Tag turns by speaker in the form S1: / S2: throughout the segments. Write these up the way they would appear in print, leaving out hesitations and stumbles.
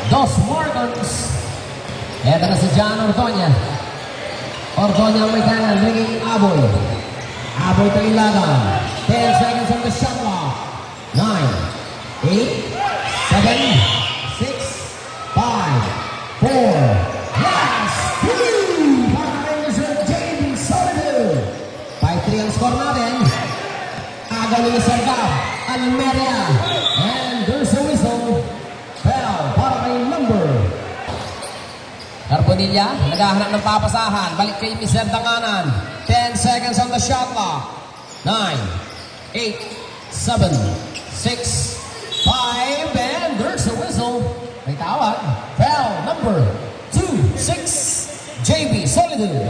S1: Dos Morgans. Eto na si John Ordoña. Ordoña ang may kanan, naging Aboy. Aboy Talilaga. 10 seconds on the shot clock. 9, 8, 7, 6, 5, 4, yes, 2! Para sa JB Solid. 5-3 ang score natin. Agaw ni Sergap, Almeria. And there's a whistle. Foul para kay number. Carbonilla, naghahanap ng papasahan. Balik kay Mr. Danganan. 10 seconds on the shot clock. 9, 8, 7, 6, 5, and there's a whistle. May tawag. Foul number 2-6, JB Solido.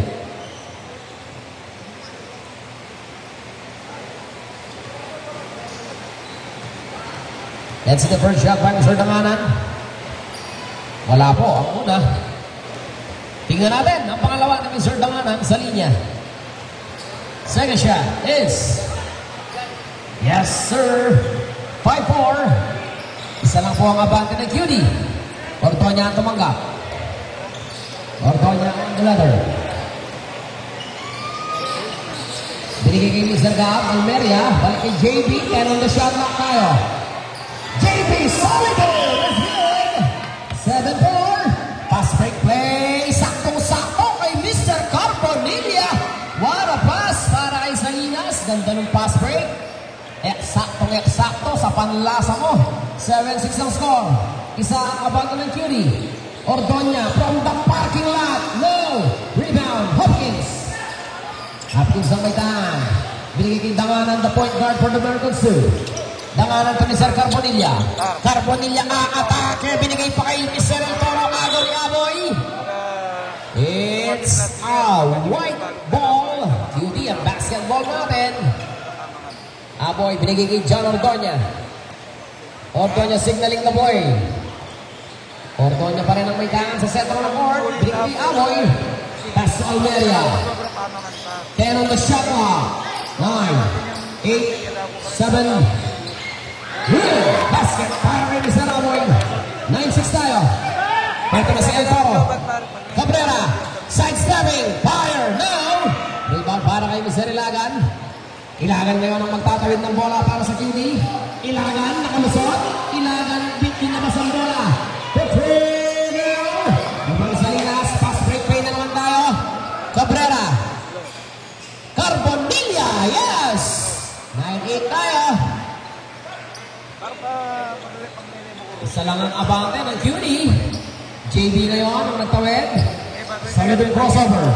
S1: Let's see the first shot by Mr. Danganan. Wala po, ang una. Tingnan natin ang pangalawa ni Mr. Danganan sa linya. Second shot is, yes sir, 5-4. Isa lang po ang abante ng QD. Ordoña ang tumanggap. Ordoña ang letter. Binigay kay Mr. Gab, Almeria. Balik kay JB, and on the shot clock tayo. JB Solido is good. 7-4. Pass break play. Saktong-sakto kay Mr. Carbonilla. What a pass para kay Salinas. Ganda ng pass break. Eksaktong-eksakto sa panlasa mo. 7-6 ang score. Isa ang abante ng QD. Ordoña from the parking lot. No. Rebound. Hopkins. Hopkins ang may tahan. Binigay kay Danganan, the point guard for the Americans too. Danganan to ni Sir Carbonilla. Carbonilla atake. Binigay pa kay Mr. El Toro. Agaw ni Aboy. It's a white ball. QD ang basketball natin. Aboy, binigay kay John Ordoña. Ordoña signaling the boy. Ordoña pa rin ang may daan sa sentro ng court. Binigay kay Aboy. Pass to Almeria. 10 on the shot clock. 9, 8, 7. Basket para kay Mr. Aboy. 9-6 tayo. Ito na si El Toro. Cabrera. Sidestepping. Fire. No. Rebound para kay Mr. Ilagan. Ilagan ngayon ang magtatawid ng bola para sa QD. Ilagan, nakalusot. Ilagan, pinabas ang bola. Ibang Salinas, pass break play na naman tayo. Cabrera. Carbonilla, yes! 9-8 tayo. Isa lang ang abante ng QD. JB ngayon ang nagtawid. Solid yung crossover.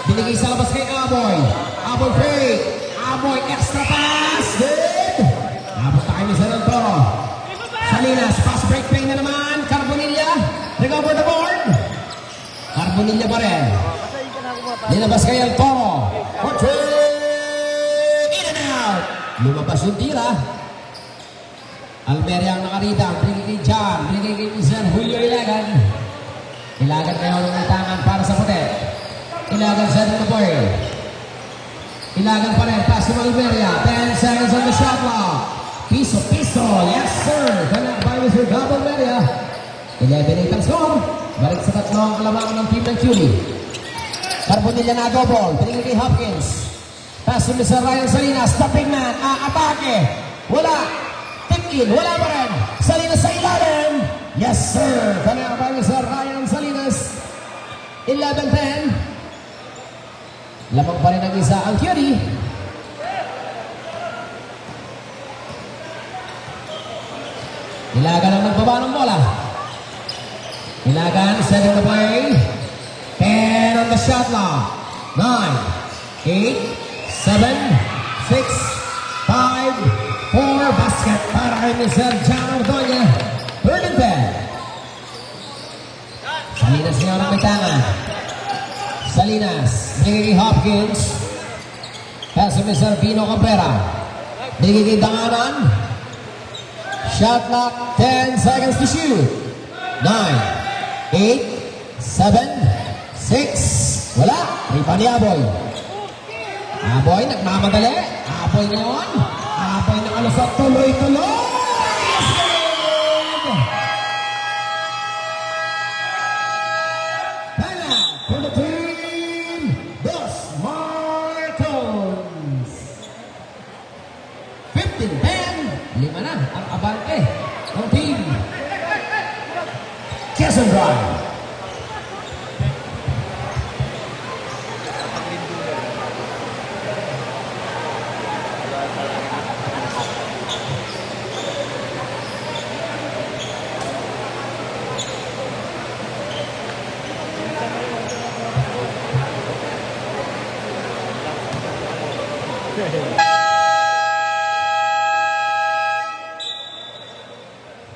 S1: Binigay sa labas kay Aboy. Aboy fake. Aboy, extra pass! Good! Abot tayo ni San Toro. Salinas, pass break play na naman. Carbonilla, recover the board. Carbonilla pa rin. Nilabas kay El Toro. In and out. Lumabas yung tira. Almeria ang nakarita. Binigay kay John. Binigay kay Mr. Julio Ilagan. Ilagan kayo ng tangan para sa puti. Ilagan sa the board. Ilagan pa rin, pass to Almeria. 10 seconds on the shot clock. Piso, yes sir. Connect by Mr. Gab Almeria. 11-8 ang score. Balik sa tatlong kalamangan ng team ng QD. Carbonilla na double. Pinigay kay Hopkins. Pass to Mr. Ryan Salinas. Stopping man. Atake. Wala. Tip in. Wala pa rin. Salinas sa ilalim. Yes sir. Connect by Mr. Ryan Salinas. 11-10. Lamang pa rin ang isa ang QD. Ilagan ang nagbaba ng bola. Ilagan, setting the play. 10 on the shot clock. 9, 8, 7, 6, 5, 4. Basket para kay Mr. John Ordoña. 3rd and 10. Salinas niya ang may Salinas, binigay kay Hopkins. Pass to Mr. Pino Cabrera. Binigay kay Danganan. Shot clock, 10 seconds to shoot. 9, 8, 7, 6. Wala. Ripa ni Aboy. Aboy, nagmamadali. Aboy ngayon. Aboy nakalusot. Tuloy-tuloy. Quezon Drive.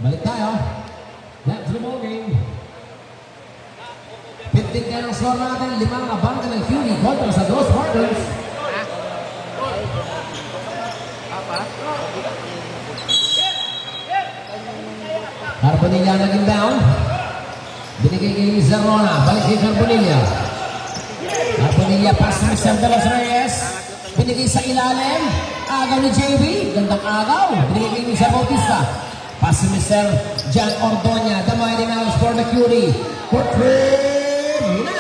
S1: Balik tayo. Let's the ball game. 15-10 ang score natin. 5 ang abang ng QD kontra sa Dos Martins. Carbonilla naging down. Binigay kay Zarona. Balik kay Carbonilla. Carbonilla pass ni Mr. De Los Reyes. Binigay sa ilalim. Agaw ni JB. Gandang agaw. Binigay kay Mr. Bautista. Pass ni Mr. Jan Ordoña. The mighty mouse for the cutie. Portrait. Muna.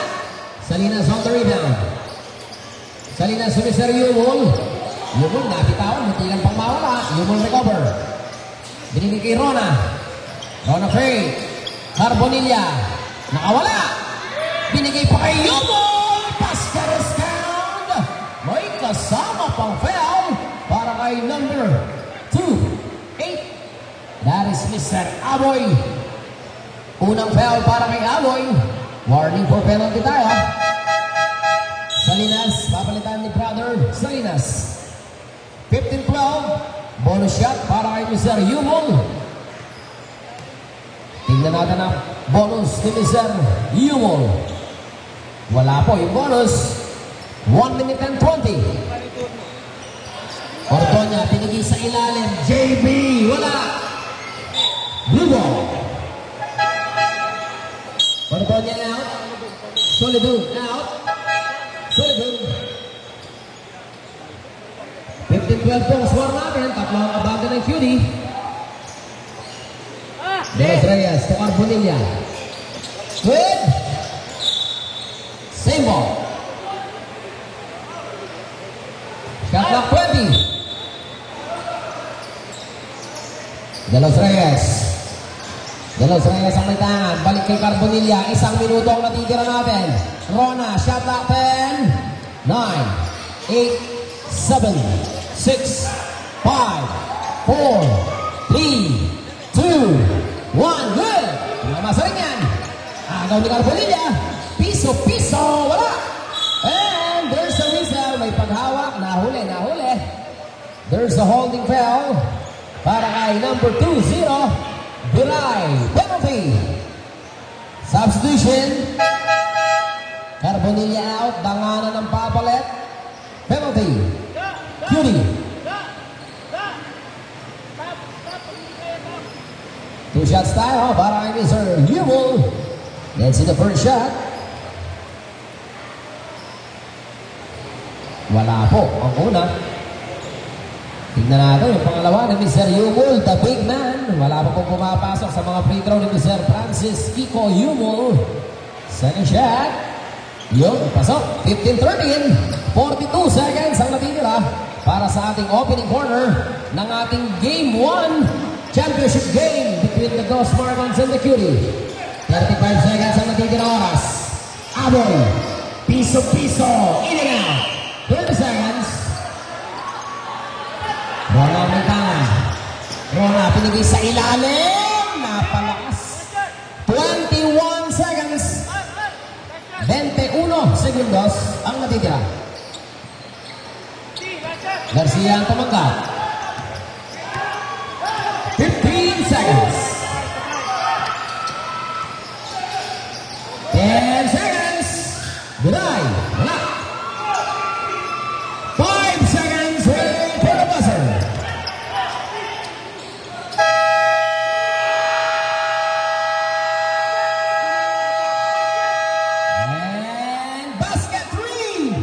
S1: Salinas on the rebound. Salinas si Mr. Yumul. Yumul nabitawan. Mutilang pang mawala. Yumul recover. Binigay kay Rona. Rona Frey. Carbonilla. Nakawala. Binigay pa kay Yumul. Pascares count. May kasama pang foul para kay number 2. That is Mr. Aboy. Unang foul para kay Aboy. Warning for penalty tayo. Salinas, papalitan ni brother Salinas. 15-12. Bonus shot para kay Mr. Yumol. Tingnan natin ang bonus ni Mr. Yumol. Wala po yung bonus. 1 minute and 20. Ordoña, pinigay sa ilalim. JB, wala. Blue ball. Ordoña out. Solidum out. Solidum. 15-12 po ang score natin. Tatlo ang abaga ng QD. De Los Reyes to Carbonilla. Good. Same ball. Shot clock 20. De Los Reyes. De Los Reyes ang may tangan. Balik kay Carbonilla. 1 minuto ang natitira natin. Rona, shot clock 10. 9, 8, 7, 6, 5, 4, 3, 2, 1. Good! Tumama sa rin yan. Agaw ni Carbonilla. Piso-piso. Wala. And there's a whistle. May paghawak. Nahuli. There's a holding foul para kay number 2-0. Biray. Penalty. Substitution. Carbonilla out. Danganan ng papalit. Penalty. Cutie. 2 shots tayo para kay Mr. Yumul. Let's see the first shot. Wala po ang una. Tignan natin yung pangalawa ni Mr. Yumul, the big man. Wala pa pong pumapasok sa mga free throw ni Mr. Francis Kiko Yumul. Second shot. Yun, pasok. 15-13. 42 seconds ang natitira para sa ating opening corner ng ating Game 1 championship game between the Dos Martins and the Cutie. 35 seconds ang natitira oras. Aboy. Piso-piso. In and out. 30 seconds. Rona may tangan. Rona pinigay sa ilalim. Napalakas. 21 seconds. 21 segundos ang natitira. Garcia ang tumanggap. 15 seconds. 10 seconds. Goodbye. Wala. 5 seconds. Waiting for the buzzer. And basket 3.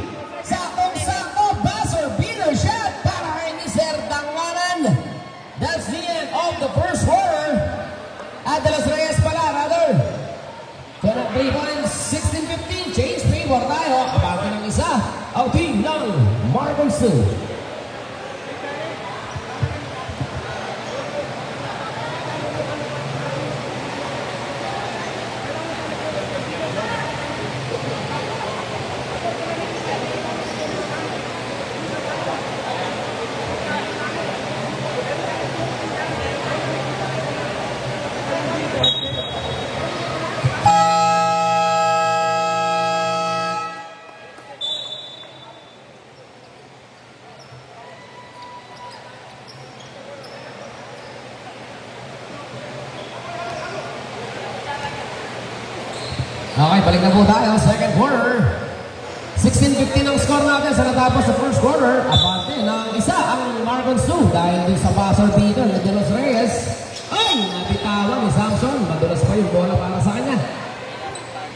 S1: Sakong-sako. Buzzer beater shot para kay Mr. Danganan. That's the end of the first quarter. At De Los Reyes pala, rather. 3 points, 16-15. Change favor tayo. Abante ng isa. Ang team ng Marbles 2. Okay, balik na po tayo. Second quarter. 16-15 ang score natin sa natapos sa first quarter. Aparte ng isa ang Marcon Stu dahil din sa buzzer beater na De Los Reyes. Ay, napitawan ni Samson. Madulas pa yung bola para sa kanya.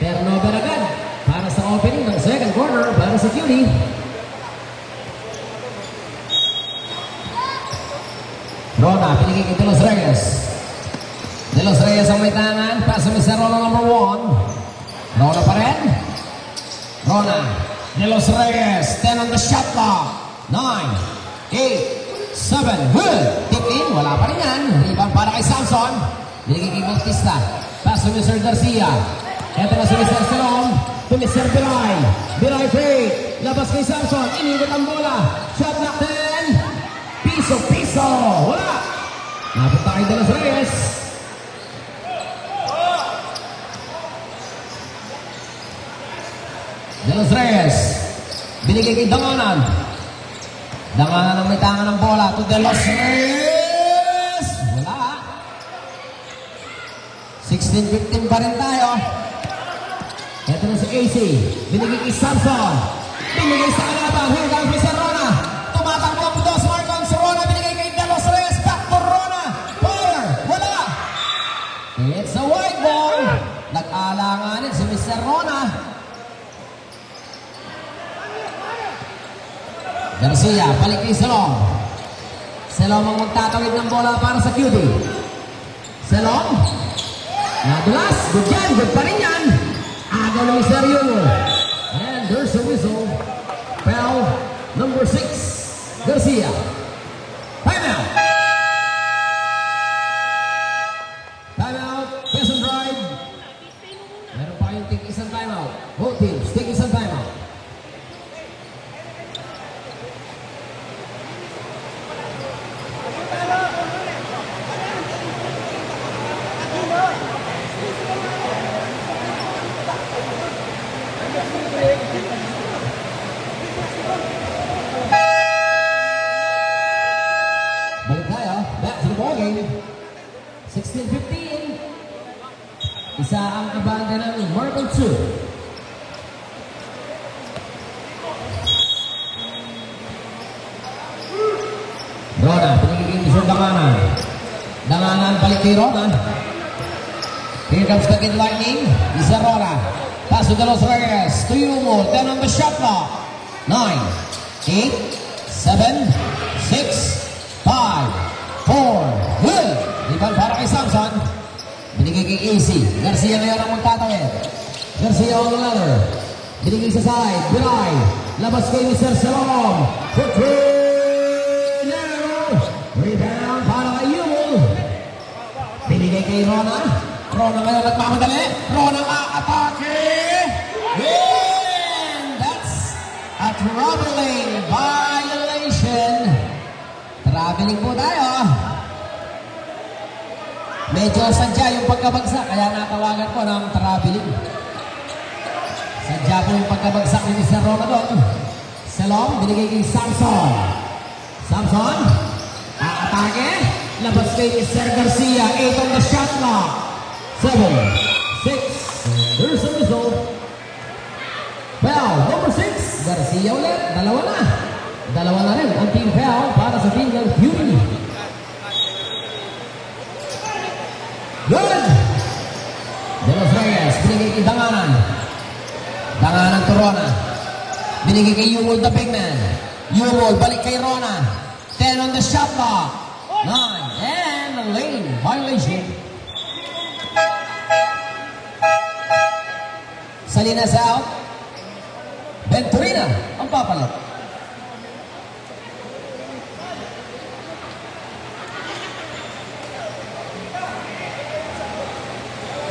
S1: Turnover agad para sa opening ng second quarter para sa Cutie. Rona, pinigay kay De Los Reyes. De Los Reyes ang may tangan. Paso ni Rona number 1. Rona pa rin. Rona. De Los Reyes. 10 on the shot clock. 9, 8, 7. Good. Tip in. Wala pa rin yan. Rebound para kay Samson. Pinigay kay Bautista. Paso ni Sir Garcia. Ito na si Mr. Salom. To Mr. Biray. Biray fake. Labas kay Samson. Inigot ang bola. Shot clock 10. Piso. Wala. Napunta kay De Los Reyes. De Los Reyes. Binigay kay Danganan. Danganan ang may tangan ng bola to De Los Reyes. Wala. 16-15 pa rin tayo. Ito na si AC. Binigay kay Samson. Binigay sa kalaban. Hanggang kay Rona. Tumatakbo ang dos Marcon. Si Rona binigay kay De Los Reyes. Back to Rona. Fire. Wala. It's a white ball. Nag-alanganin si Mr. Rona. Garcia, balik kay Salom. Salom ang magtatawid ng bola para sa Cutie. Salom. Nadulas. Good yan. Good pa rin yan. Agaw na Mr. Yumo. And there's a whistle. Foul number 6. Garcia. Time out. Time out. Quezon Drive. Meron pa yung take isang time out. Both teams, take isang time out. Balik tayo. Back to the ball game. 16-15. Isa ang abanda ng Marcon 2. Rona, pinigiging ni Sir Danganan. Danganan, balik kay Rona. Here comes the Kid Lightning. Isa Rona. Pass to De Los Reyes. To Yumo. 10 on the shot clock. 9, 8, 7, 6, 5, 4. Good. Rebound para kay Samson. Binigay kay AC. Garcia ngayon ang magtatawid. Garcia on the ladder. Binigay sa side. Biray. Labas kay Mr. Salom. Rebound para kay Yumo. Binigay kay Rona. Rona ngayon nagmamadali. Rona atake. And that's a traveling violation. Traveling po tayo. Medyo sadya yung pagkabagsak, kaya natawagan ko ng traveling. Sadya po yung pagkabagsak ni Mr. Rona doon. Salom, binigay kay Samson. Samson, aatake. Labas kay Mr. Garcia. 8 on the shot clock. 7, 6. There's a whistle. Foul, number 6. Garcia ulit. Dalawa na. Dalawa na rin ang team foul para sa team ng Cutie. Good! De Los Reyes, binigay kay Danganan. Danganan to Rona. Binigay kay Yumol the big man. Yumol, balik kay Rona. 10 on the shot clock. 9, and a lane violation. Salinas out. Venturina ang papalit.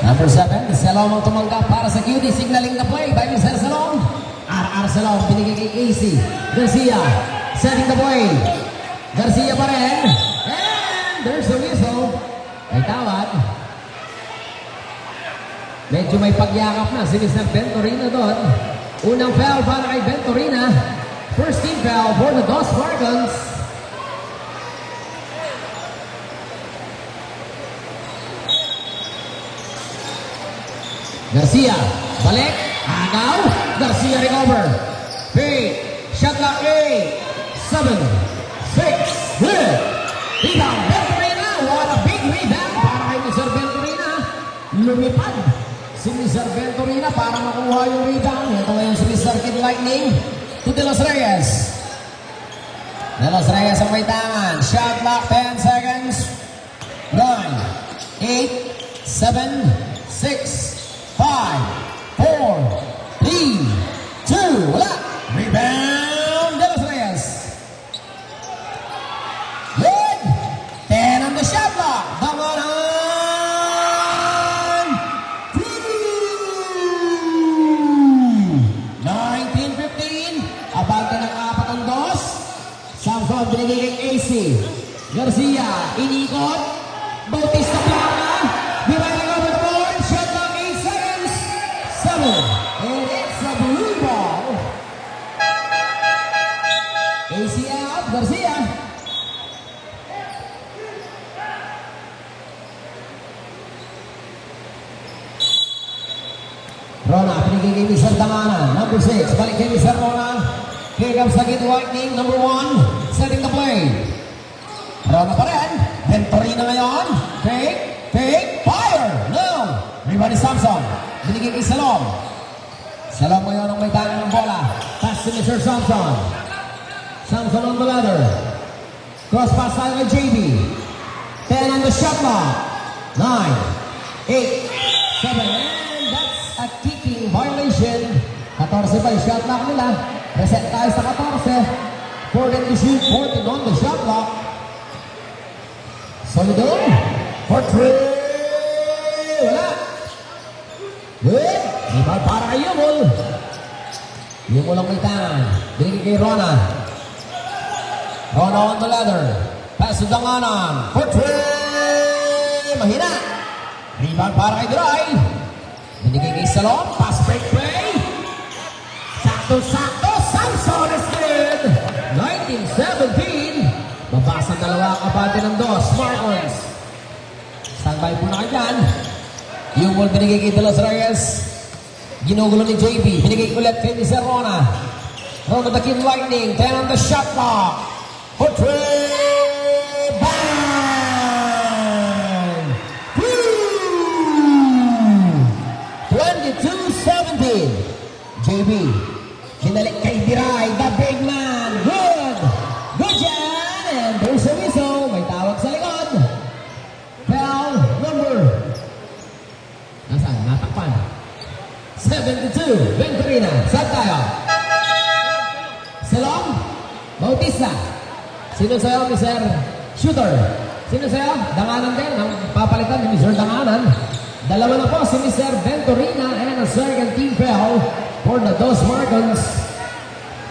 S1: Number 7, Salom ang tumanggap para sa Cutie. Signaling the play by Mr. Salom. RR Salom, binigay kay AC. Garcia, setting the play. Garcia pa rin. And there's a whistle. May tawad. Medyo may pagyakap na si Mr. Venturina doon. Unang foul para kay Venturina. First team foul for the Dos Marcons. Garcia, balik, agaw, Garcia recover. Fake, shot clock 8, 7, 6, good. Rebound, Venturina, what a big rebound para kay Mr. Venturina. Lumipad si Mr. Venturina para makuha yung rebound. Ito ngayon si Mr. Kid Lightning to De Los Reyes. De Los Reyes ang may tangan. Shot clock 10 seconds. 9, 8, 7, 6, 5, 4, 3, 2, wala. Rebound, De Los Reyes. Good. 10 on the shot clock. Danganan. 19-15. Abante ng 4-2. Samson binigay kay AC. Garcia, inikot. Bautista plana. Dividing over the board. Shot clock 8 seconds. 7. And it's a blue ball. AC out. Garcia. Rona, pinigay kay Mr. Danganan. Number 6. Balik kay Mr. Rona. Here comes the Kid Lightning. Number 1. Setting the play. Rona pa rin. Venturina ngayon. Fake, fire! No! Rebound is Samson. Binigay kay Salom. Salom ngayon ang may tangan ng bola. Pass to Mr. Samson. Samson on the ladder. Cross pass tayo kay JB. 10 on the shot clock. 9, 8, 7, and that's a kicking violation. 14 pa yung shot clock nila. Reset tayo sa 14. 14 to shoot, 14 on the shot clock. Solidon for 3. Wala. Good. Rebound para kay Yumol. Yumol ang may tangan. Binigay kay Rona. Rona on the ladder. Pass to Danganan for 3. Mahina. Rebound para kay Dry. Binigay kay Salom. Pass break play. Sakto. Samson is good. 19-17. Mabasa dalawa kabate ng dos. Marcons. Standby po na kayo dyan. Yung ball binigay kay De Los Reyes. Ginugulo ni JB. Binigay ulit kay Mr. Rona. Rona the Kid Lightning. 10 on the shot clock. For 3. Bang! 22-17. JB. Kinalik kay Diray. The big man. Good. Good job. And there's a whistle. May tawag sa likod. Foul number. Nasaan? Natakpan. 72. Venturina. Saan tayo? Salom. Bautista. Sino sa'yo, Mr. Shooter? Sino sa'yo? Danganan din. Ang papalitan ni Mr. Danganan. Dalawa na po si Mr. Venturina and a second team foul for the Dos Marcons.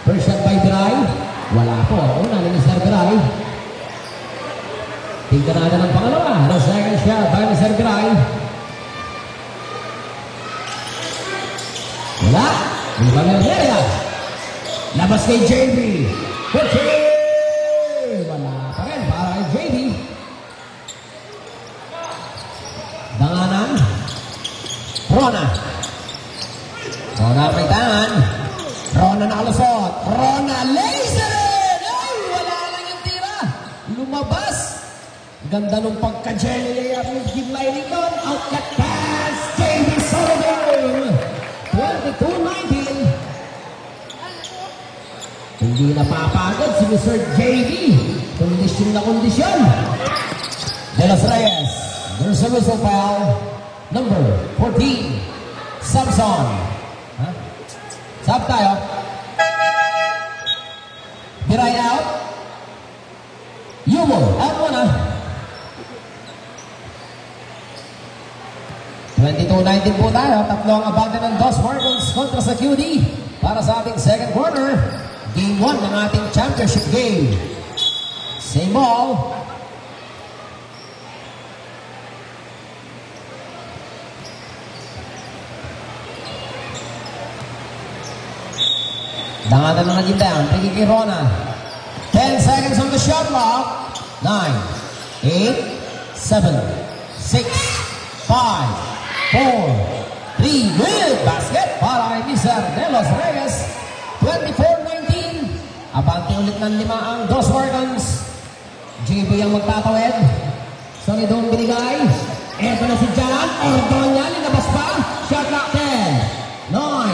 S1: First shot by Dry. Wala po. Una ni Mr. Dry. Tingnan natin ang pangalawa. The second shot by Mr. Dry. Wala. Di ba meron area? Labas kay JB. Wala pa rin para kay JB. Danganan. Rona. Rona may tangan. Rona nakalusot. Rona laser it! Ay, wala lang yung tira. Lumabas. Ganda nung pagka-jelly layup ni Kid Lightning doon. Outlet pass. JB Solomon. 22-19. Hindi napapagod si Mr. JB. Kondisyon na kondisyon. De Los Reyes. There's a whistle foul. Number 14. Samson. Huh? Sab tayo. Diray out. Yumol. Out muna. 22-19 po tayo. Tatlo ang abante ng Dos Marcons kontra sa QD para sa ating second quarter. Game 1 ng ating championship game. Same ball. Danganan na naging down. Pagiging kay Rona. 10 seconds on the shot clock. 9, 8, 7, 6, 5, 4, 3, the good basket para kay Mr. De Los Reyes. 24-19. Abante ulit ng 5 ang Dos Oregons. JB ang magtatawid. Solidong binigay. Eto na si Jan. Ordonya, linabas pa. Shot clock 10, 9,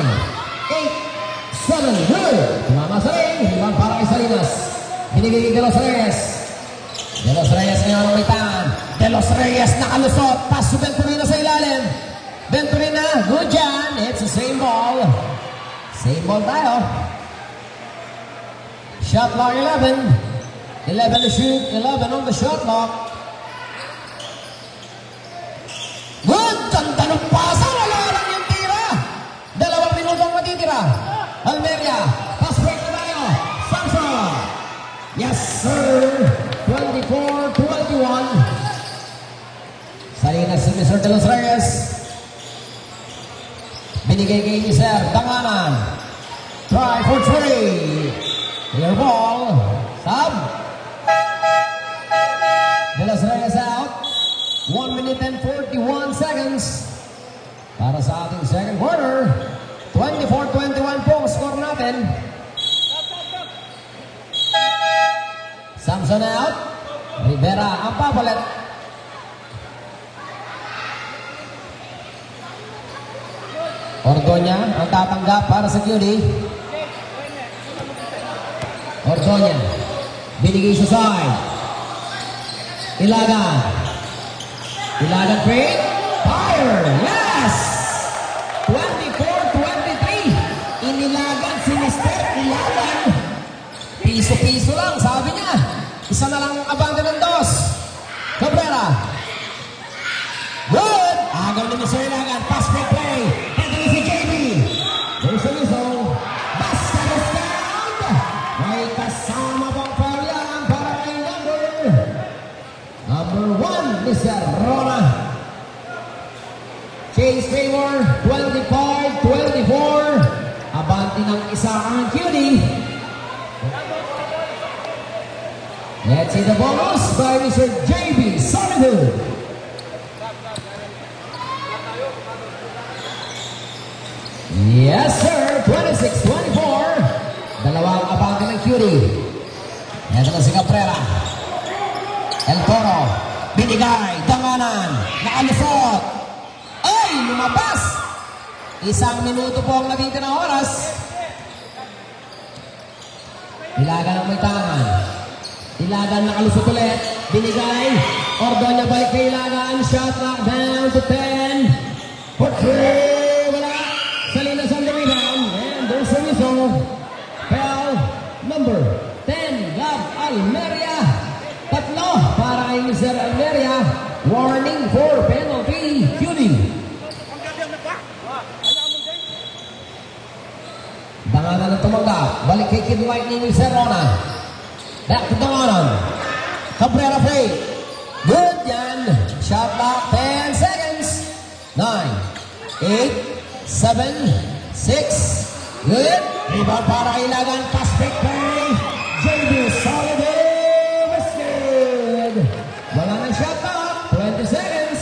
S1: 8, 7, good. Tumama sa ring. Rebound para kay Salinas. Binigay kay De Los Reyes. De Los Reyes ngayon ang may tangan. De Los Reyes nakalusot. Pass to Venturina sa ilalim. Venturina, good Jan. It's the same ball. Same ball tayo. Shot clock 11. 11 to shoot. 11 on the shot clock. Good! Ganda ng pasa! Wala lang yung tira! 2 minutong matitira. Almeria, pass break na tayo. Samson! Yes, sir! 24-21. Salinas si Mr. De Los Reyes. Binigay kay Mr. Danganan. Try for 3. Clear ball. Sub. De Los Reyes out. 1 minute and 41 seconds para sa ating second quarter. 24-21 po ang score natin. Samson out. Rivera ang papalit. Ordonya ang tatanggap para sa QD. Ordonya binigay sa side. Ilagan break. Fire! Yes! 24-23. Inilagan si Mr. Ilagan. Piso-piso lang, sabi niya. Isa na lang abante ng dos. Cabrera. Good! Agaw ni Mr. Ilagan. Pass break play. Ito si JB. There's a whistle. Basket is down. May kasama pang foul yan para kay number 1, Mr. Rona. Chase Favor, 25-24. Abante ng isa ang QD. Let's see the bonus by Mr. JB Solido. Yes, sir. 26-24. Dalawang abante ng QD. Ito na si Cabrera. El Toro. Binigay. Danganan. Naalusot. Ay! Lumabas! 1 minuto po ang natitirang oras. Ilagan ang may tangan. Ilagan nakalusot ulit. Binigay. Ordonya balik kay Ilagan. Shot clock down to 10. For 3. Wala. Salinas on the rebound. And there's a whistle. Foul number 10. Gab Almeria. 3 para kay Mr. Almeria. Warning for penalty. QD. Danganan na tumanggap. Balik kay Kid Lightning ni Serrona. Back to Danganan. Cabrera play. Good yan. Shot clock 10 seconds. 9, 8, 7, 6. Good. Rebound para kay Ilagan. Pass break play. JB Solido. Good. Wala ng shot clock. 20 seconds.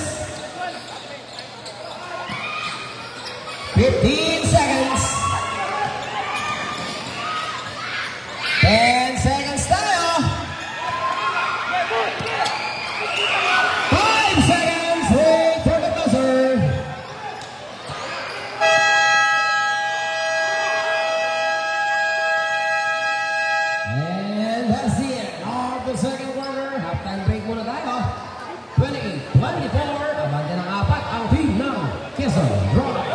S1: 15 seconds. 10 seconds tayo. 5 seconds. Wait for the buzzer. And that's the end of the second quarter. Halftime break muna tayo. 28-24. Abante ng 4 ang team ng Quezon Rock.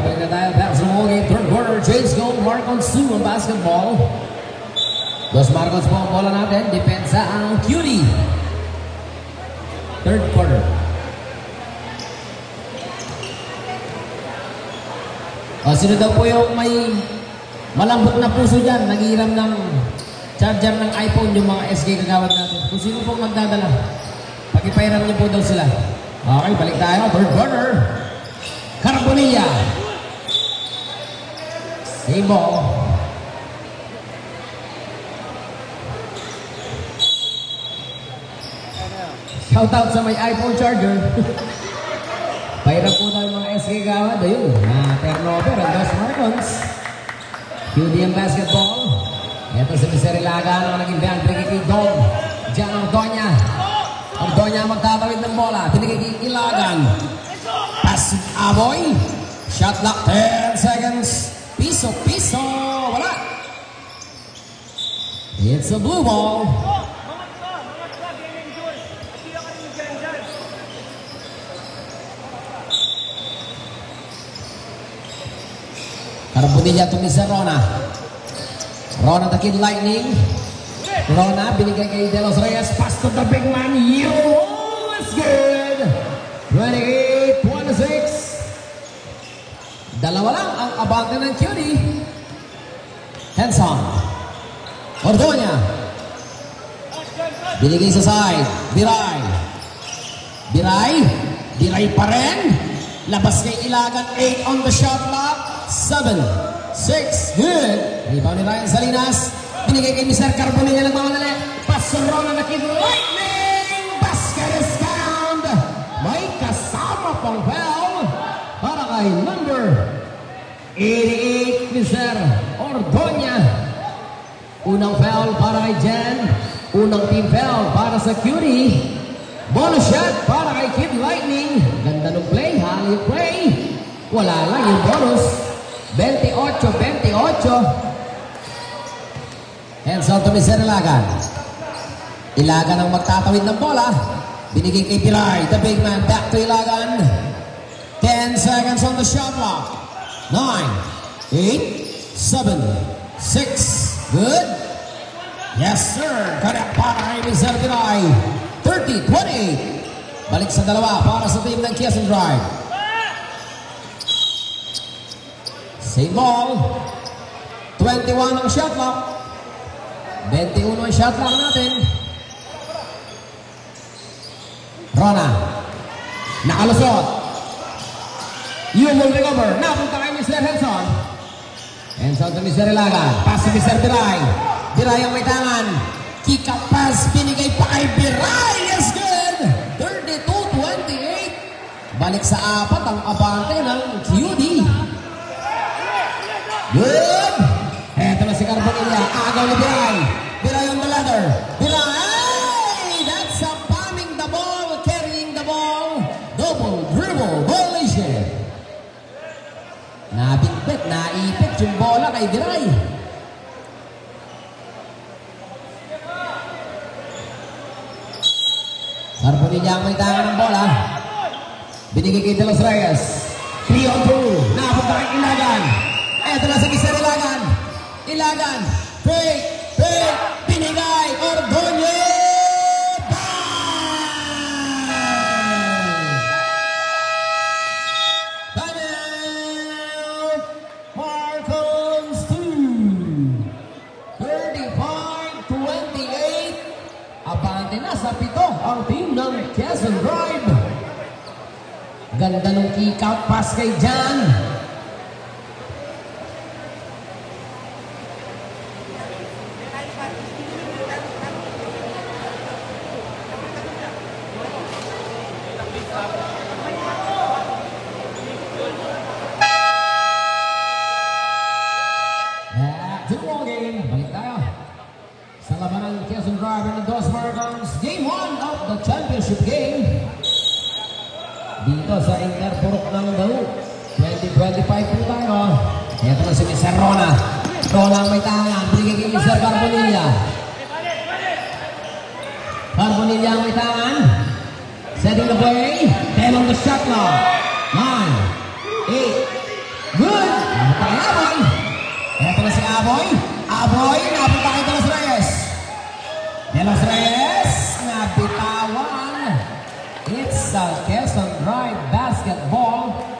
S1: Okay, balik na tayo. Back sa mga game. Third quarter. Chase goal. Marcons 2 ang basketball. Dos Marcons po ang bola natin. Depensa ang Cutie. Third quarter. O, sino daw po yung may malambot na puso dyan? Nag-iiram ng charger ng iPhone yung mga SK kagawad natin. Kung sino pong magdadala, pag-ipairam niyo po daw sila. Okay, balik tayo. Third quarter. Carbonilla. Same ball. Shout out sa may iPhone charger. Pairam po tayo mga SK kagawad. Ayun, turnover ang Dos Marcons. QD ang basketball. Ito si Mr. Ilagan ang naging band. Binigay kay Dom. Diyan ang Donya. Ang Donya magtatawid ng bola. Binigay kay Ilagan. Pass Aboy. Shot clock. 10 seconds. Piso. Wala. It's a blue ball. Carbonilla to Mr. Rona. Rona the Kid Lightning. Rona binigay kay De Los Reyes. Pass to the big man. It's good. 28-26. Dalawa lang ang abante ng Cutie. Henson. Ordoña. Binigay sa side. Biray pa rin. Labas kay Ilagan. 8 on the shot clock. 7, 6, good. Rebound ni Ryan Salinas. Binigay kay Mr. Carbonilla ng mga nali. Pasarona na Kid Lightning. Basket is found. May kasama pang foul para kay number 88, Mr. Ordoña. Unang foul para kay Jen. Unang team foul para sa Cutie. Bonus shot para kay Kid Lightning. Ganda ng play, hali play. Wala lang yung bonus. 28-28. Hands out to Mr. Ilagan. Ilagan ang magtatawid ng bola. Binigay kay Pilar. The big man back to Ilagan. 10 seconds on the shot clock. 9, 8, 7, 6. Good. Yes, sir. Correct para kay Mr. Pilar. 30-28. Balik sa dalawa para sa team ng Quezon Drive. Same ball. 21 ang shot clock. 21 ang shot clock natin. Rona. Nakalusot. You will recover. Napunta kay Mr. Henson. Henson to Mr. Ilagan. Pass to Mr. Biray. Biray ang may tangan. Kick up pass. Binigay pa kay Biray. Yes, good. 32-28. Balik sa apat ang abante ng QD. Good! Eto na si Carbonilla. Agaw ni Biray. Biray on the ladder. Biray! That's a bombing the ball, carrying the ball. Double dribble violation. Nabitbit, naipit yung bola kay Biray. Carbonilla ang may tangan ng bola. Binigay kay De Los Reyes. 3 on 2. Napunta kay Ilagan. Eto na si Mr. Ilagan. Ilagan. Fake. Binigay. Ordoña. Bang! Timeout. Marcons 2. 35-28. Abante na sa pito ang team ng Quezon Drive. Ganda ng kick-out pass kay Jan. Balik tayo sa labanan ng Quezon Drive and the Dos Marcons. Game 1 of the championship game. Dito sa Interpurok ng Dalu. 2025 po tayo. Ito na si Mr. Rona. Rona ang may tangan. Binigay kay Mr. Carbonilla. Carbonilla ang may tangan. Setting the play. 10 on the shot clock. 9, 8, Aboy. Aboy, napunta kay De Los Reyes. De Los Reyes, nabitawan. It's a Quezon Drive basketball.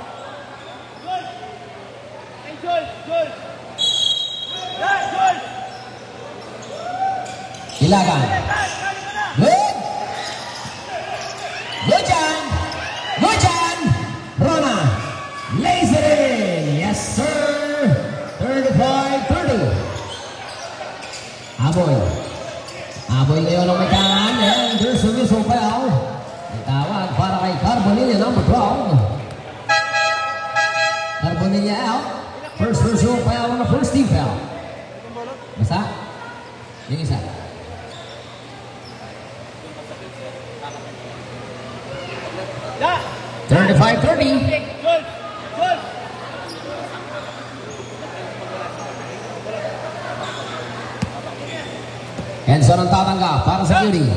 S1: Ilagan. Good. Good Jan. Good Jan. Rona. Lays it in. Yes, sir. 35-30. Aboy. Aboy ngayon ang may kaan. And there's a whistle foul. May tawag para kay Carbonilla number 12. Carbonilla out. First whistle foul on the first team foul. Basta? Yung isa.
S2: Yeah.
S1: 35-30. Henson ang tatanggap para sa Curie.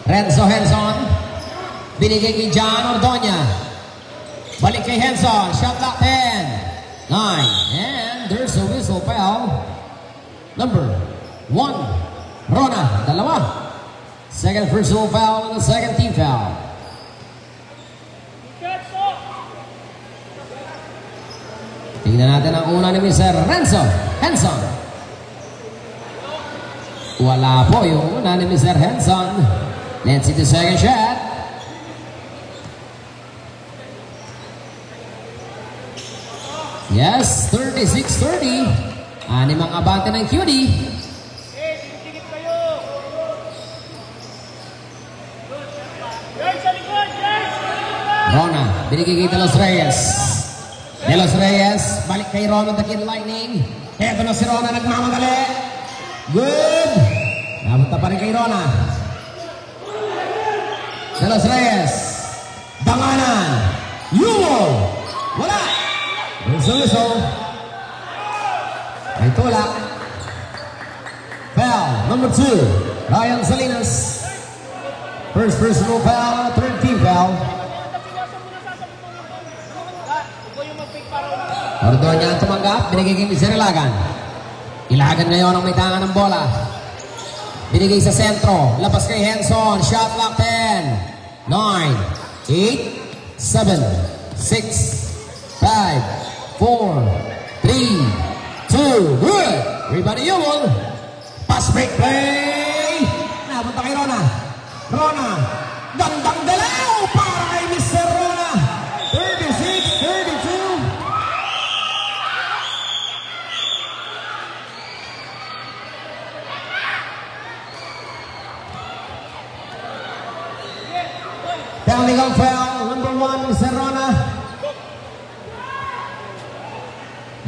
S1: Renzo Henson. Binigay kay John Ordoña. Balik kay Henson. Shot clock 10. 9. And there's a whistle foul. Number 1. Rona. Dalawa. Second whistle foul and the second team foul. Tingnan natin ang una ni Mr. Renzo Henson. Wala po yung una ni Mr. Henson. Let's see the second shot. Yes, 36-30. Anim ang abante ng Cutie. Rona, binigay kay De Los Reyes. De Los Reyes, balik kay Rona, the Kid Lightning. Eto na si Rona, nagmamadali. Good! Napunta pa rin kay Rona. De Los Reyes. Danganan. Yuwol. Wala. Whistle. May tulak. Foul, number 2. Ryan Salinas. First personal foul, third team foul. Ordoña ang tumanggap, binigay kay Mr. Ilagan. Ilagan ngayon ang may tangan ng bola. Binigay sa sentro, labas kay Henson, shot clock 10, 9, 8, 7, 6, 5, 4, 3, 2, good! Rebound ni Yuwol. Pass break play! Napunta kay Rona. Rona, gandang galaw para kay Mr. Rona. 36-32. Technical foul, number 1, Mr. Rona.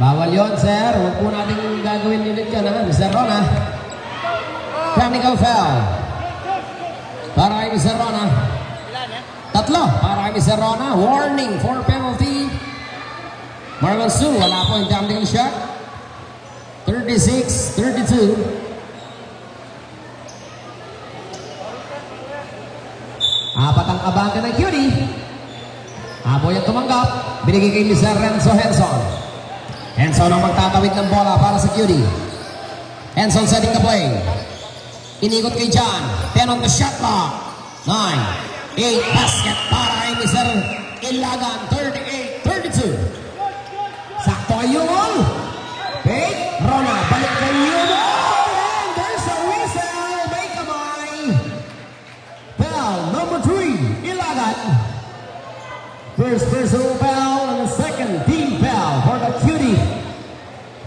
S1: Bawal yun, sir. Huwag po natin gagawin ulit yun, ha, Mr. Rona. Technical foul. Para kay Mr. Rona. Tatlo para kay Mr. Rona. Warning for penalty. Marlon Sue, wala po yung technical shot. 36-32. Apat ang abante ng Cutie. Aboy ang tumanggap. Binigay kay Mr. Renzo Henson. Henson ang magtatawid ng bola para sa Cutie. Henson setting the play. Inikot kay John. 10 on the shot clock. 9, 8, basket para kay Mr. Ilagan. 38-32. Sakto kay Yuwol. Fake. Rona. Balik kay Yuwol. And there's a whistle. May kamay. Foul number 3. Ilagan. First personal foul and the second team foul for the Cutie.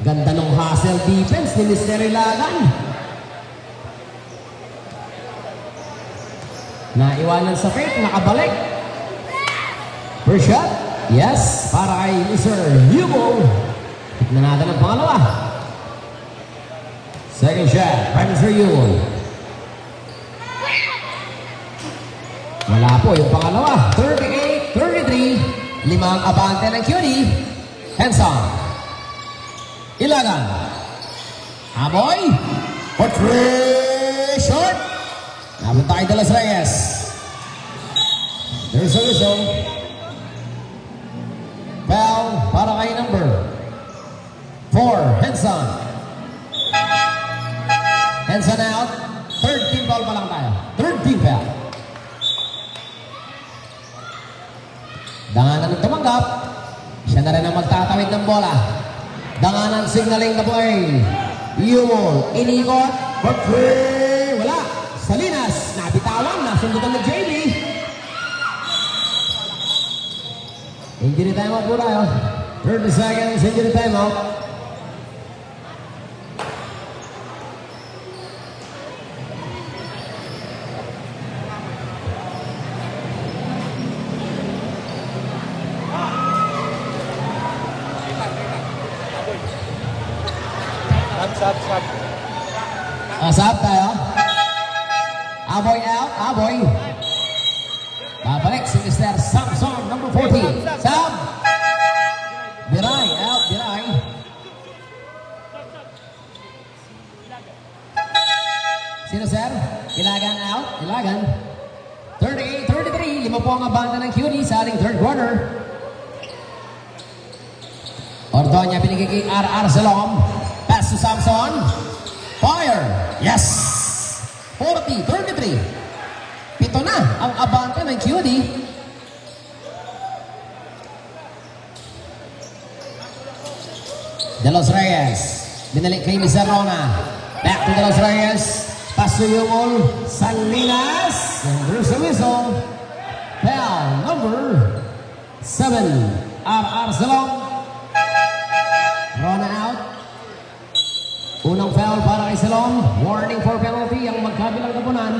S1: Ganda ng hustle defense ni Mr. Ilagan. Naiwanan sa fake, nakabalik. First shot, yes, para kay Mr. Yuwol. Tignan natin ang pangalawa. Second shot, by Mr. Yuwol. Wala po yung pangalawa. 38-33. 5 ang abante ng Cutie. Henson. Ilagan. Aboy. For 3. Short. Napunta kay De Los Reyes. There's a whistle. Foul para kay number 4, Henson. Hands on out. Third team foul pa lang tayo. Third team foul. Danganan ng tumanggap. Siya na rin ang magtatawid ng bola. Danganan signaling the play. Yumol. Inikot. For three. Wala. Salinas. Nabitawan. Nasundutan ng JB. Injury timeout po tayo. 30 seconds. Injury timeout. Sub tayo. Aboy out. Aboy. Babalik si Mr. Samson, number 14. Sub. Diray. Out. Diray. Sino, sir? Ilagan out. Ilagan. 38-33. Lima po ang abanda ng Cutie sa ating third quarter. Ordonya binigay kay R.R. Salom. Pass to Samson. Fire! Yes! 40-33. Pito na ang abante ng QD. De Los Reyes. Binalik kay Mr. Rona. Back to De Los Reyes. Pass to Yumol. Salinas. And there's a whistle. Foul number 7. R.R. Salom. Rona out. Unang foul para kay Salom. Warning for penalty ang magkabilang kapunan.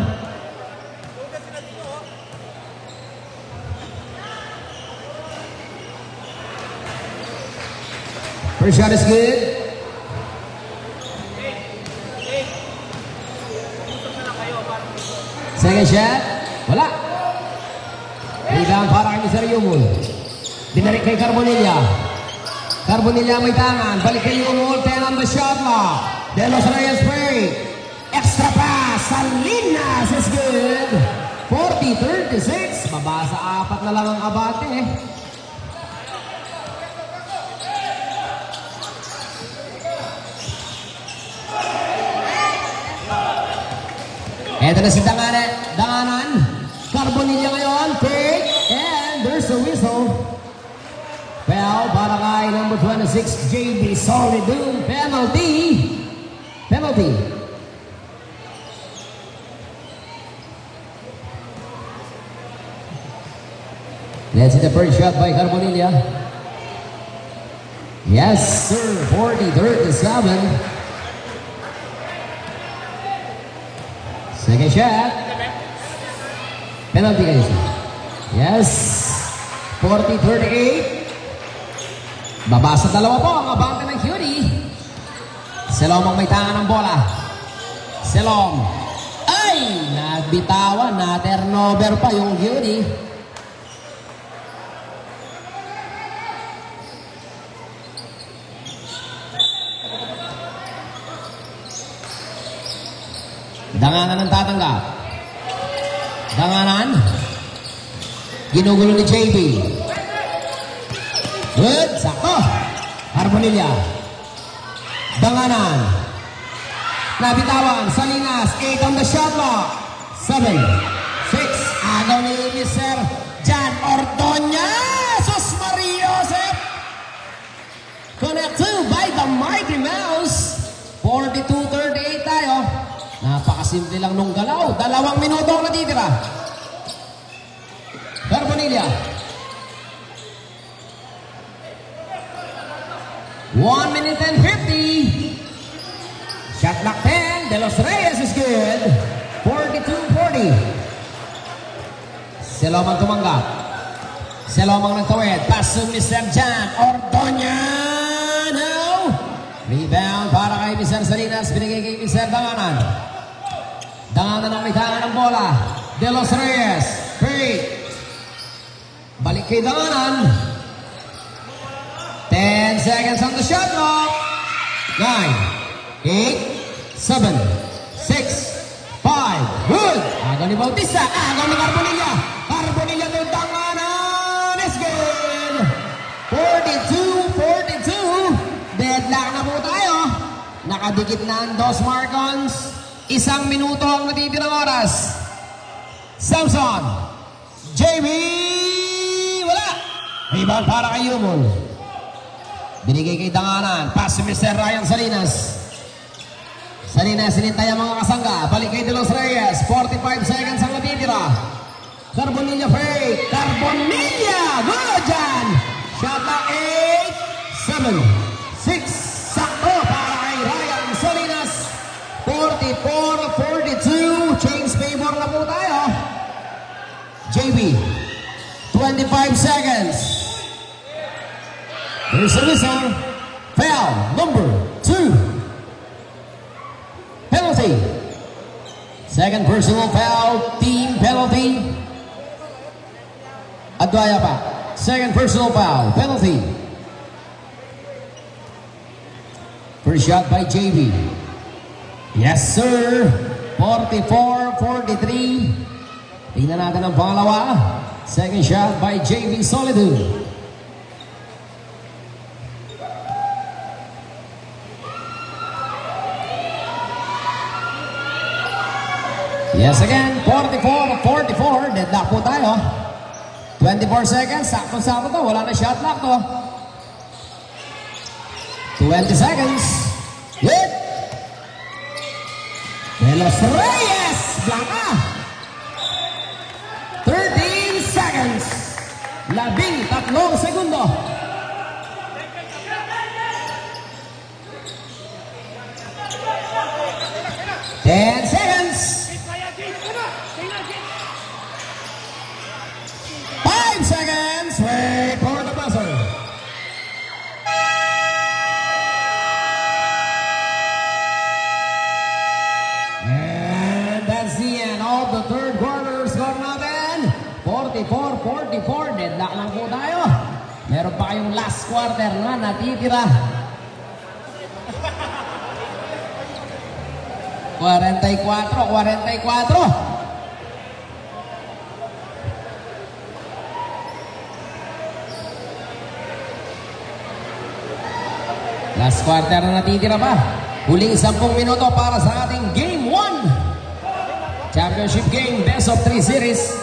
S1: First shot is good. Second shot. Wala. Rebound para kay Mr. Yumul. Dinarik kay Carbonilla. Carbonilla may tangan. Balik kay Yumul. 10 on the shot clock. De Los Reyes break. Extra pass. Salinas is good. 40-36. Babasa apat na lang ang abate. Eto na si Danganan. Carbonilla ngayon. Take. And there's a whistle. Foul para kay number 26, JB Solidum. Penalty. Penalty. Let's see the first shot by Carbonilla. Yes, sir. 40-37. Second shot. Penalty guys. Yes. 40-38. Babasa dalawa po ang abante ng Cutie. Salom ang may tangan ng bola. Salom. Ay! Nagbitawan na. Turnover pa yung Cutie. Danganan ang tatanggap. Danganan. Ginugulo ni JB. Good. Sakto. Carbonilla. Danganan. Nabitawan. Salinas. 8 on the shot clock. 7. 6. Agaw ni Mr. Jan Ordonya. Sus Mario Joseph. Connect 2 by the Mighty Mouse. 42-38 tayo. Napakasimple lang nung galaw. 2 minuto ang natitira. Carbonilla. 1 minute and 50. Shot clock 10. De Los Reyes is good. 42-40. Salom ang tumanggap. Salom ang nagtawid. Pass to Mr. Jan Ordonya. No. Rebound para kay Mr. Salinas. Binigay kay Mr. Danganan. Danganan ang may tangan ng bola. De Los Reyes. Great. Balik kay Danganan. 10 seconds on the shot clock. 9, 8, 7, 6, 5. Good. Agaw ni Bautista. Agaw ni Carbonilla. Carbonilla ng Danganan. It's good. 42-42. Deadlock na po tayo. Nakadikit na ang Dos Marcons. 1 minuto ang natitirang oras. Samson. JB. Wala. Rebound para kay Yumon. Binigay kay Danganan. Pass si Mr. Ryan Salinas. Salinas sinintay ang mga kasangga. Balik kay De Los Reyes. 45 seconds ang natitira. Carbonilla fake. Carbonilla. Good dyan. Shot na 8, 7, 6. Sakto para kay Ryan Salinas. 44-42. Change favor na po tayo. JB. 25 seconds. There's a whistle. Foul number 2. Penalty. Second personal foul. Team penalty. Adwaya pa. Second personal foul. Penalty. First shot by JB. Yes, sir. 44-43. Tingnan natin ang pangalawa. Second shot by JB Solido. Yes, again. 44-44. Deadlock po tayo. 24 seconds. Sakto-sakto to. Wala na shot lock to. 20 seconds. Hit. De Los Reyes. Blanca. 13 seconds. 13 segundo. Ten seconds. 5 seconds. Wait for the buzzer. And that's the end of the third quarter. Score natin 44-44. Deadlock lang po tayo. Meron pa kayong last quarter na natitira. 44. Last quarter na natitira pa. Huling 10 minuto para sa ating Game 1. Championship game, best of 3 series.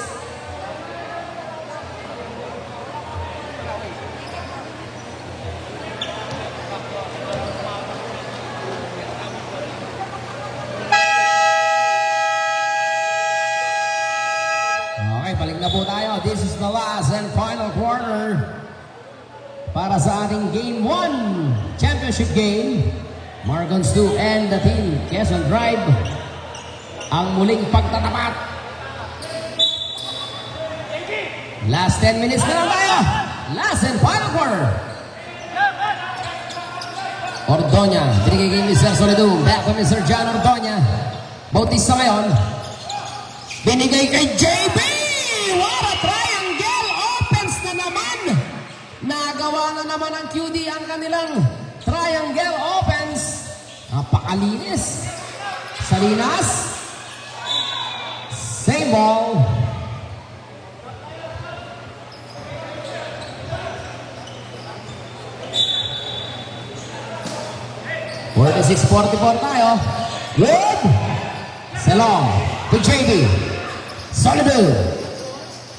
S1: Okay, balik na po tayo. This is the last and final quarter para sa ating Game 1 championship game. Margons 2 and the team Quezon Drive ang muling pagtatapat. Last 10 minutes na lang tayo. Last and final quarter. Ordoña, binigay kay Mr. Solido. Back to Mr. John Ordoña. Bautista ngayon. Binigay kay JB. What a triangle. Opens na naman. Nagawa na naman ng QD ang kanilang triangle offense. Napakalinis. Salinas. Same ball. We're 46-44 tayo. Good. Salong to JB. Solido.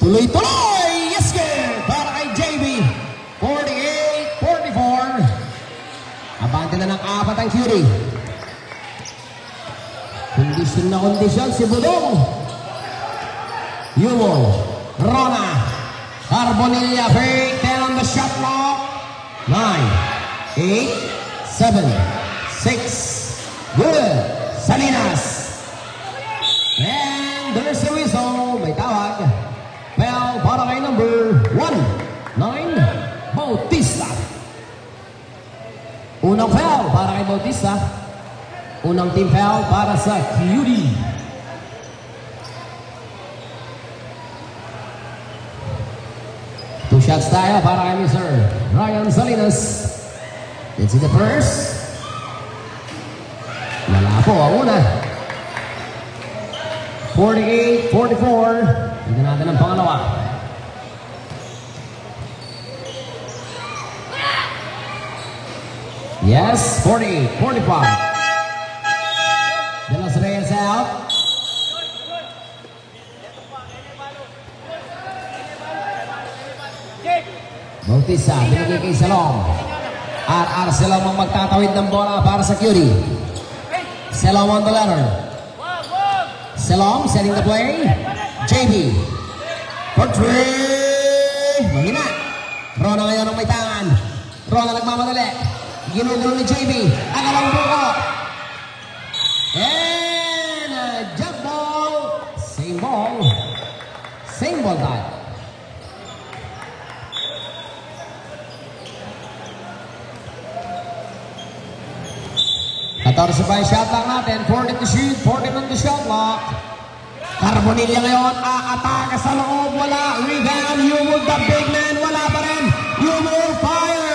S1: Tuloy-tuloy. Yes, good. Para kay JB. 48-44. Abante na ng 4 ang Curie. Kondisyon na kondisyon si Budong. Yumon. Rona. Carbonilla fake. 10 on the shot clock. 9, 8, 7, 6. Good. Salinas. And there's a whistle. May tawag. Foul para kay number 9, Bautista. Unang foul para kay Bautista. Unang team foul para sa Curie. Two shots tayo para kay Mr. Ryan Salinas. Let's see the first. Wala po ang una. 48-44. Tignan natin ang pangalawa. Yes, 48-45. De Los Reyes Bautista, binigay kay Salom. RR Salom ang magtatawid ng bola para sa Curie. Salom on the ladder. Salom setting the play. JB. For three. Mahina. Rona ngayon ang may tangan. Rona nagmamadali. Ginugulo ni JB. Ang alang buko. And a jump ball. Same ball. Same ball time. Katorse pa yung shot lock natin. 40 to shoot. 40 on the shot lock. Carbonilla ngayon. Aatake sa loob. Wala. Rebound. Yumul the big man. Wala pa rin. Yumul fire.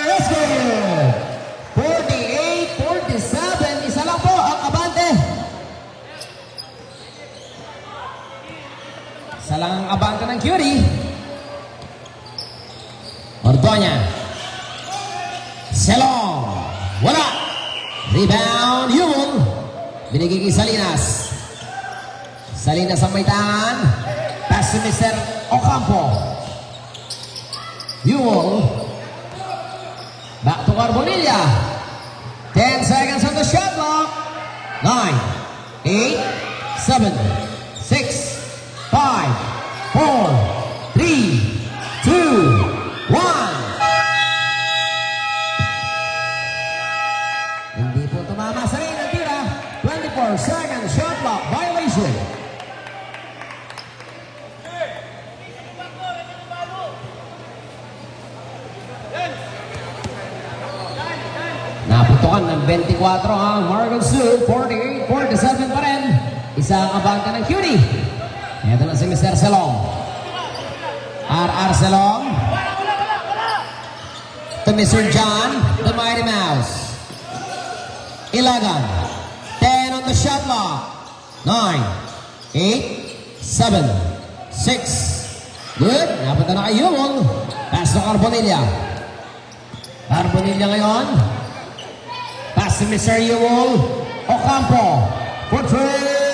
S1: Let's go. 48-47. Isa lang po ang abante. Isa lang ang abante ng Curie. Ordoña. Selong. Wala. Rebound, Yumul. Binigay kay Salinas. Salinas ang may tangan. Pass to Mr. Ocampo. Yumul. Back to Carbonilla. 10 seconds on the shot clock. 9, 8, 7, 6, 5, 4, 3, 2, 1. Hindi po tumama sa rin ang tira. 24-second shot clock violation. Naputukan ng 24 ang Margot Sioux. 48-47 pa rin. Isang abante ng Curie. Ito na si Mr. Salom. RR Salom. To Mr. John, the Mighty Mouse. 11, 10 on the shot clock. 9, 8, 7, 6. Good. Napunta na kay Yumul. Pass to Carbonilla. Carbonilla ngayon. Pass to Mr. Yumul. Ocampo. For three.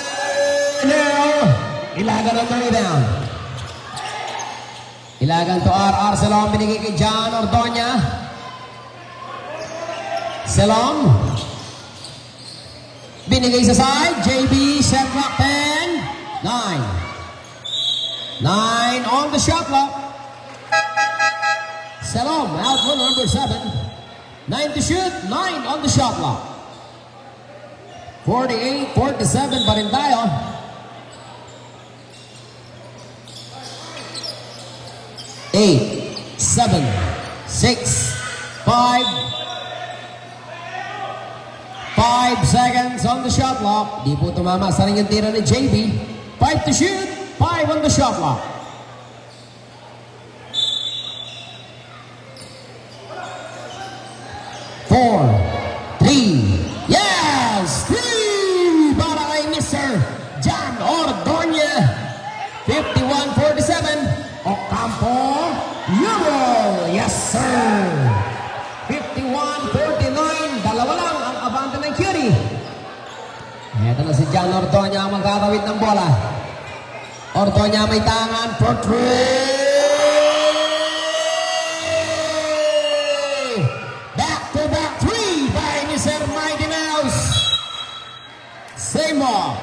S1: Ilagan on the rebound. Ilagan to RR Salom. Binigay kay John Ordoña. Salom. Binigay sa side, JB, set clock 10, 9. 9 on the shot clock. Salom, out for number 7. 9 to shoot, 9 on the shot clock. 48-47 pa rin tayo. Eight, 7, 6, 5 seconds on the shot clock. Di po tumama sa rin yung tira ni JB. 5 to shoot. 5 on the shot clock. Four, 3. Yes! 3 para kay Mr. John Ordoña. 51-47. Ocampo. Yumul. Yes, sir. 51-49. Dalawa lang ang abante ng Curie. Ito na si John Ordoña ang magkakawit ng bola. Ordoña may tangan for 3. Back-to-back 3 by Mr. Mighty Mouse. Same more.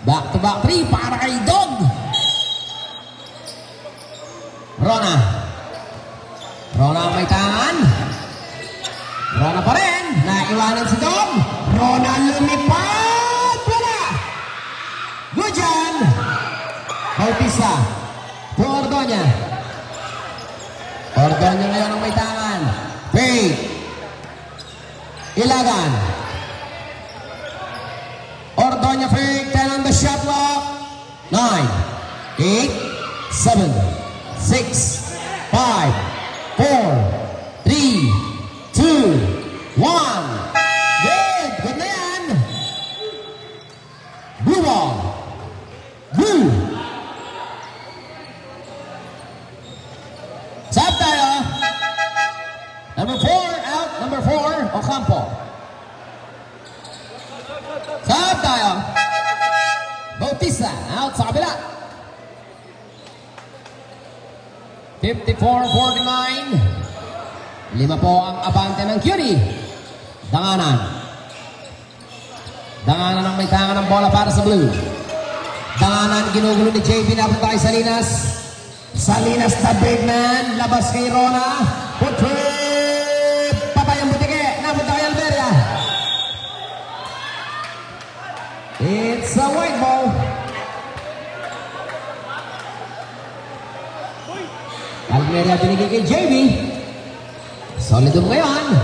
S1: Back-to-back 3 para kay Dog. Rona. Rona may tangan. Rona pa rin. Naiwanan si Dog. Rona lumipad. Wala. Good job. Bautista. To Ordoña. Ordoña ngayon ang may tangan. Fake. Ilagan. Ordoña fake. 10 on the shot clock. 9, 8, 7, 6, 5, 4, 3, 2, 1. Good! Good na yan! Blue ball! Blue! Sab tayo! Number 4 out. Number 4, Ocampo. Sab tayo! Bautista. isa. Out sa kabila. 54-49. 5 po ang abante ng Cutie. Danganan. Danganan ang may tangan ng bola para sa blue. Danganan, ginugulo ni JB. Napunta kay Salinas. Salinas na big man. Labas kay Rona. Putrip. Papayang butike. Napunta kay Almeria. It's a white ball. Almeria binigay kay JB. Solidum ngayon.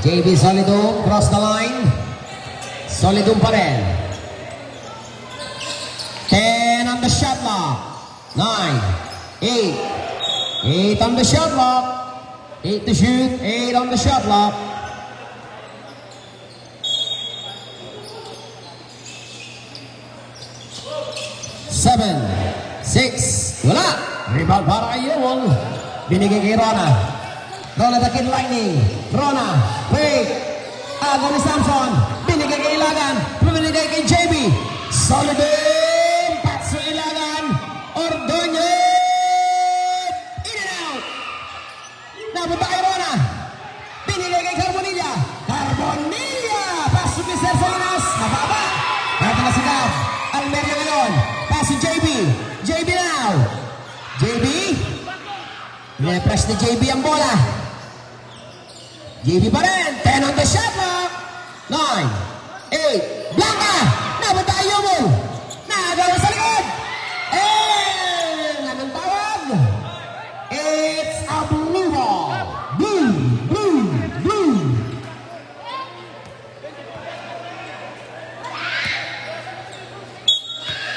S1: JB Solidum. Cross the line. Solidum pa rin. 10 on the shot clock. 9, 8. 8 on the shot clock. 8 to shoot. 8 on the shot clock. Seven, 6, wala. Rebound para kay Yewon. Binigay kay Rona. Rona the Kid Lightning. Rona, break. Agaw ni Samson. Binigay kay Ilagan. Binigay kay JB. Solid. Pass sa Ilagan. Ordonez. In and out. Napunta kay Rona. Binigay kay Carbonilla. Carbonilla. Pass to Mr. Salinas. Mababa. Natin na si Gav. Almeria ngayon. Pass si JB. JB now. JB. Nipress ni JB ang bola. JB pa rin. 10 on the shot clock. 9, 8. Blanca. Napunta kay Yumul. Nagawa sa likod. And anong tawag? It's a blue ball. Blue, blue, blue.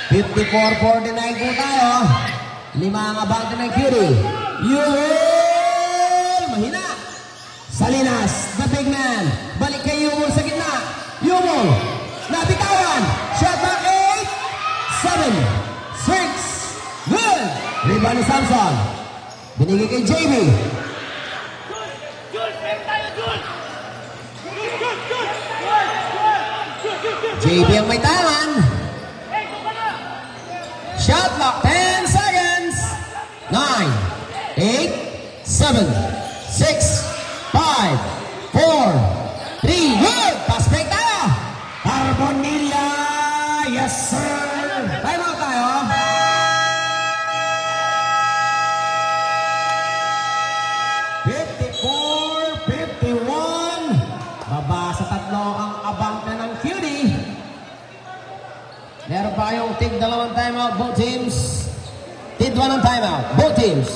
S1: $54-49 po tayo. 5 ang abante ng Cutie. Yumul. Mahina. Salinas, the big man. Balik kay Yumul sa gitna. Yumul. Nabitawan. Shot back 8, 7, 6. Good. Rebound ni Samson. Binigay kay JB. JB ang may tangan. Shot clock, 10 seconds. 9, 8, 7, 6, 5, 4, 3. Good. Pass break tayo. Carbonilla. Yes, sir. Time out tayo. Baba sa 3 ang abante ng Cutie. Meron pa kayong tig 2 timeout, both teams. Tig 1 ng timeout, both teams.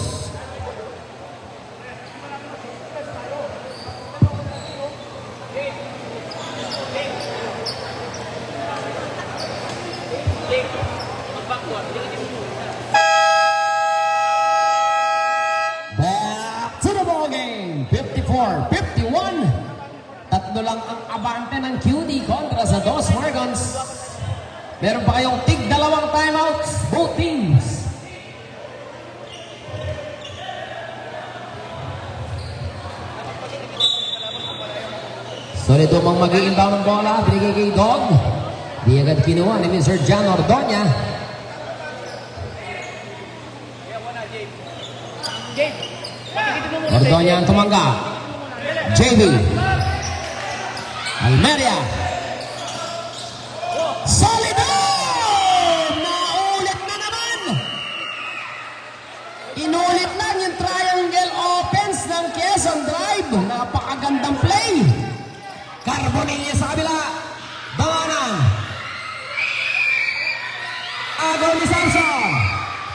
S1: Back to the ball game. 54-51. 3 lang ang abante ng Cutie kontra sa Dos Morgans. Meron pa kayong tig 2 timeouts, both teams. Solid ang mag-i-inbound ng bola. Binigay kay Dog. Di agad kinuha ni Mr. John Ordoña. Ordoña ang tumanggap. JB. Almeria. Solid! Naulit na naman! Inulit lang yung triangle offense ng Quezon Drive. Napakagandang play. Carbonilla sa kabila. Banganan. Agaw ni Samson.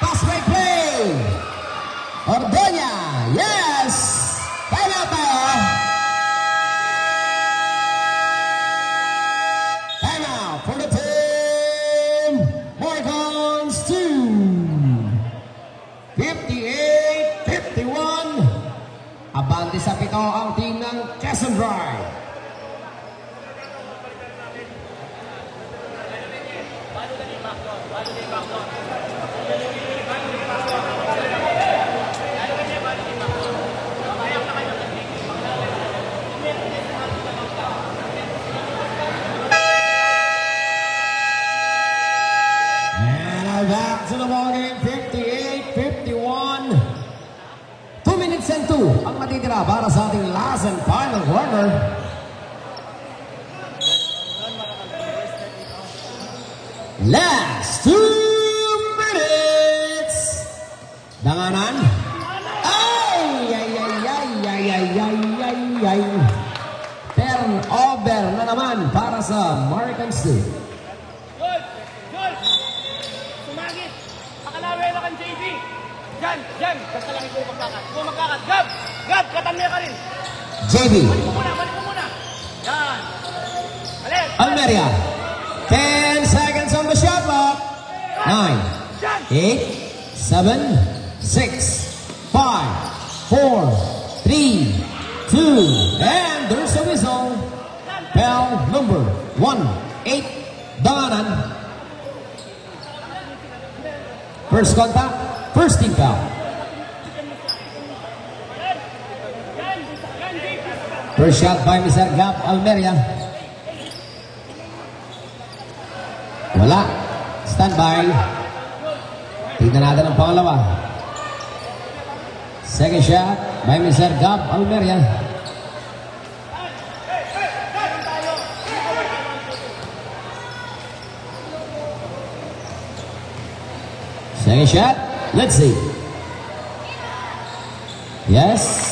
S1: Pass break play. Ordoña. Yes! Time out tayo. Time out for the team. Morgans 2. 58-51. Abante sa 7 ang team ng Quezon Drive. minutes and 2 ang matitira para sa ating last and final quarter. Last 2 minutes. Danganan. Ay. Turnover na naman para sa Markham State.
S2: Good! Sumagit! Pakalawin na kang JB! Diyan! Basta lang ikaw magkakat. Gab! Katamya ka rin!
S1: JB.
S2: Balik mo muna! Yan! Balik!
S1: Almeria. 10 seconds on the shot clock. 9, 8, 7, 6, 5, 4, 3, 2, and there's a whistle. Bell number 18, Danganan. First contact, first team foul. First shot by Mr. Gab Almeria. Wala. Standby. Tignan natin ang pangalawa. Second shot by Mr. Gab Almeria. Second shot. Let's see. Yes.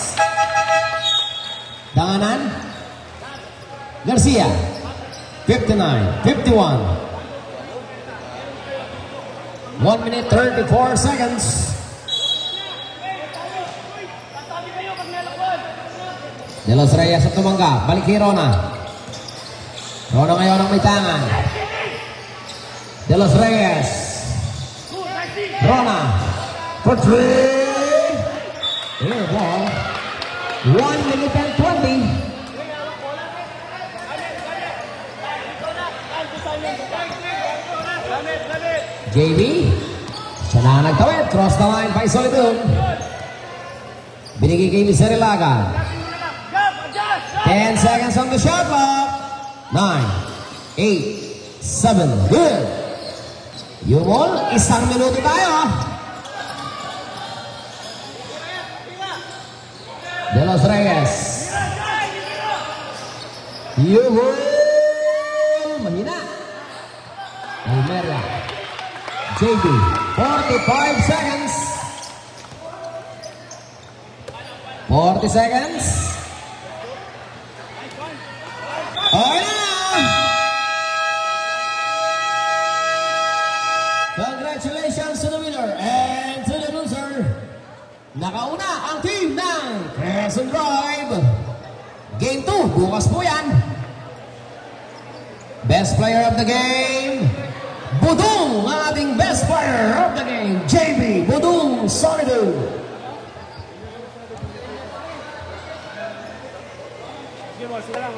S1: Danganan. Garcia. 59, 51. 1 minute 34 seconds. De Los Reyes at tumangga. Balik kay Rona. Rona ngayon ang may tangan. De Los Reyes. Rona. For 3. Air ball. 1 minute and 20. JB, siya na nagtawid. Cross the line by Solidum. Binigay kay Mr. Ilagan. 10 seconds on the shot clock. 9, 8, 7, good. Yumol, 1 minuto tayo. De Los Reyes. Yumol, mahina. Almeria. JB, 45 seconds. 40 seconds. Oh yeah! Congratulations to the winner and to the loser. Nakauna ang team ng Quezon Drive. Game 2, bukas po yan. Best player of the game, Budong, ang ating best player of the game, JB Budong Solidum.
S2: Sige mo, sila lang.